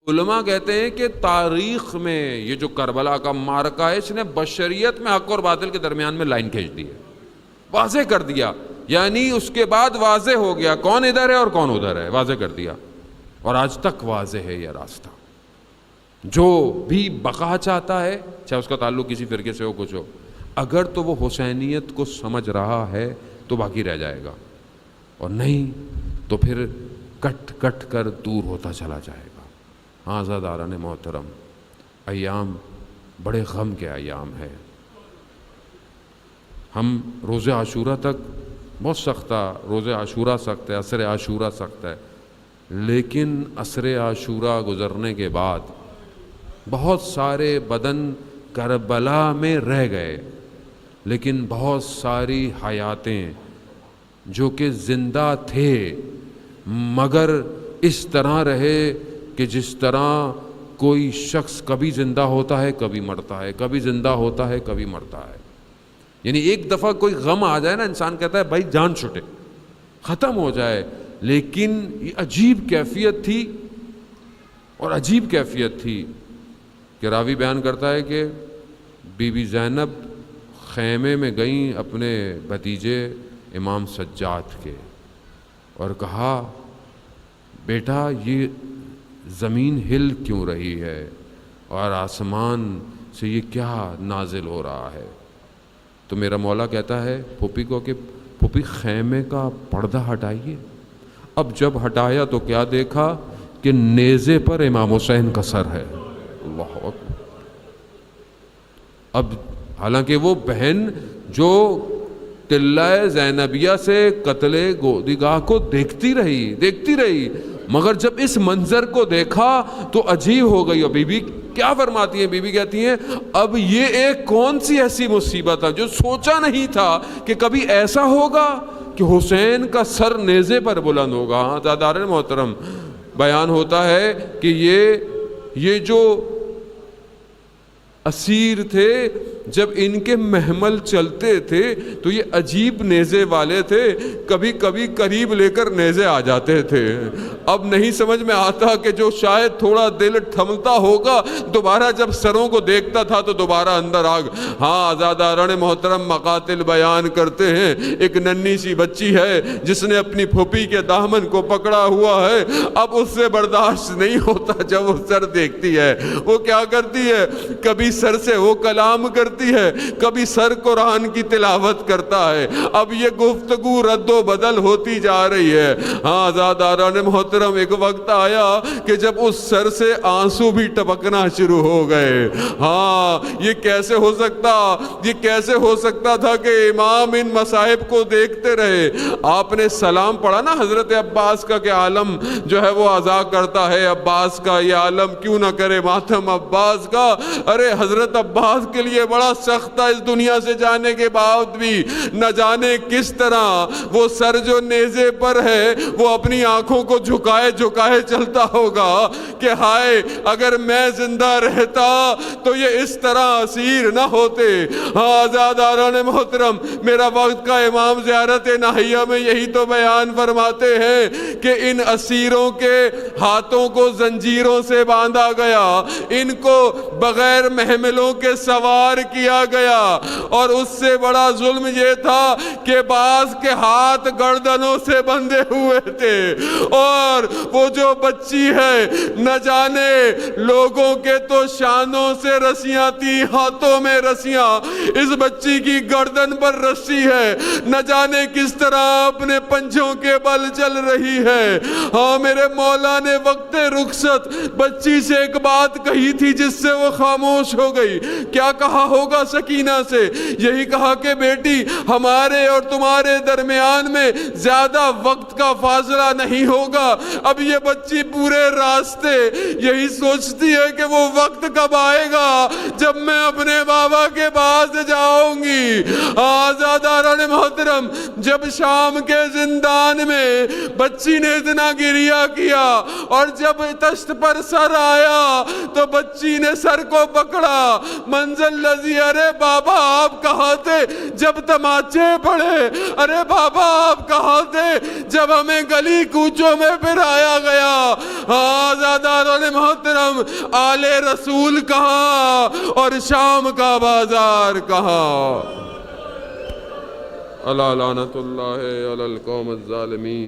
علماء کہتے ہیں کہ تاریخ میں یہ جو کربلا کا معرکہ ہے، اس نے بشریت میں حق اور باطل کے درمیان میں لائن کھینچ دی ہے، واضح کر دیا. یعنی اس کے بعد واضح ہو گیا کون ادھر ہے اور کون ادھر ہے، واضح کر دیا. اور آج تک واضح ہے یہ راستہ. جو بھی بقا چاہتا ہے، چاہے اس کا تعلق کسی فرقے سے ہو کچھ ہو، اگر تو وہ حسینیت کو سمجھ رہا ہے تو باقی رہ جائے گا، اور نہیں تو پھر کٹ کٹ کر دور ہوتا چلا جائے گا. ہاں عزاداران محترم، ایام بڑے غم کے ایام ہے. ہم روز عاشورہ تک بہت سخت تھا، روز عاشورہ سخت ہے، عصر عاشورہ سخت ہے، لیکن عصر عاشورہ گزرنے کے بعد بہت سارے بدن کربلا میں رہ گئے، لیکن بہت ساری حیاتیں جو کہ زندہ تھے مگر اس طرح رہے کہ جس طرح کوئی شخص کبھی زندہ ہوتا ہے کبھی مرتا ہے، کبھی زندہ ہوتا ہے کبھی مرتا ہے. یعنی ایک دفعہ کوئی غم آ جائے نا، انسان کہتا ہے بھائی جان چھٹے، ختم ہو جائے. لیکن یہ عجیب کیفیت تھی، اور عجیب کیفیت تھی کہ راوی بیان کرتا ہے کہ بی بی زینب خیمے میں گئیں اپنے بھتیجے امام سجاد کے، اور کہا بیٹا یہ زمین ہل کیوں رہی ہے اور آسمان سے یہ کیا نازل ہو رہا ہے؟ تو میرا مولا کہتا ہے پھوپھی کو کہ پھوپھی خیمے کا پردہ ہٹائیے. اب جب ہٹایا تو کیا دیکھا کہ نیزے پر امام حسین کا سر ہے. اللہ اکبر. اب حالانکہ وہ بہن جو قلعہ زینبیہ سے قتل گودیگاہ کو دیکھتی رہی، مگر جب اس منظر کو دیکھا تو عجیب ہو گئی. اور بی بی کیا فرماتی ہیں؟ بی بی کہتی ہیں اب یہ ایک کون سی ایسی مصیبت ہے جو سوچا نہیں تھا کہ کبھی ایسا ہوگا کہ حسین کا سر نیزے پر بلند ہوگا. ہاں عزاداران محترم، بیان ہوتا ہے کہ یہ جو اسیر تھے جب ان کے محمل چلتے تھے تو یہ عجیب نیزے والے تھے، کبھی کبھی قریب لے کر نیزے آ جاتے تھے. اب نہیں سمجھ میں آتا کہ جو شاید تھوڑا دل تھمتا ہوگا دوبارہ جب سروں کو دیکھتا تھا تو دوبارہ اندر آگ. ہاں عزاداران محترم، مقاتل بیان کرتے ہیں ایک ننھی سی بچی ہے جس نے اپنی پھوپھی کے دامن کو پکڑا ہوا ہے. اب اس سے برداشت نہیں ہوتا، جب وہ سر دیکھتی ہے وہ کیا کرتی ہے؟ کبھی سر سے وہ کلام کرتی ہے، کبھی سر قرآن کی تلاوت کرتا ہے. اب یہ گفتگو رد و بدل ہوتی جا رہی ہے. ہاں عزاداران محترم، ایک وقت آیا کہ جب اس سر سے آنسو بھی ٹپکنا شروع ہو گئے. ہاں یہ کیسے ہو سکتا تھا کہ امام ان مصائب کو دیکھتے رہے؟ آپ نے سلام پڑھا نا حضرت عباس کا کہ عالم جو ہے وہ عزا کرتا ہے عباس کا، یہ عالم کیوں نہ کرے ماتم عباس کا. ارے حضرت عباس کے لیے بڑا سخت تھا اس دنیا سے جانے کے بعد بھی. نہ جانے کس طرح وہ سر جو نیزے پر ہے وہ اپنی آنکھوں کو جھکائے چلتا ہوگا کہ ہائے اگر میں زندہ رہتا تو یہ اس طرح اسیر نہ ہوتے. ہاں عزاداران محترم، میرا وقت کا امام زیارت ناہیہ میں یہی تو بیان فرماتے ہیں کہ ان اسیروں کے ہاتھوں کو زنجیروں سے باندھا گیا، ان کو بغیر محملوں کے سوار کیا گیا، اور اس سے بڑا ظلم یہ تھا کہ بعض کے ہاتھ گردنوں سے بندھے ہوئے تھے. اور وہ جو بچی ہے نہ جانے لوگوں کے تو شانوں سے رسیاں تھی، ہاتھوں میں رسیاں، اس بچی کی گردن پر رسی ہے، نہ جانے کس طرح اپنے پنجوں کے بل چل رہی ہے. ہاں میرے مولا نے وقت رخصت بچی سے ایک بات کہی تھی جس سے وہ خاموش ہو گئی. کیا کہا ہوگا سکینہ سے؟ یہی کہا کہ بیٹی ہمارے اور تمہارے درمیان میں زیادہ وقت کا فاصلہ نہیں ہوگا. اب یہ بچی پورے راستے یہی سوچتی ہے کہ وہ وقت کب آئے گا جب میں اپنے بابا کے پاس جاؤں گی. آزاداران محترم، جب شام کے زندان میں بچی نے اتنا گریہ کیا اور جب تشت پر سر آیا تو بچی نے سر کو پکڑا. منزل لذی جی ارے بابا آپ کہاں تھے جب تماچے پڑے؟ ارے بابا آپ کہاں تھے جب ہمیں گلی کوچوں میں پھرایا گیا؟ آزاداران محترم، آل رسول کہاں اور شام کا بازار کہاں؟ الا لعنت اللہ علی القوم الظالمین۔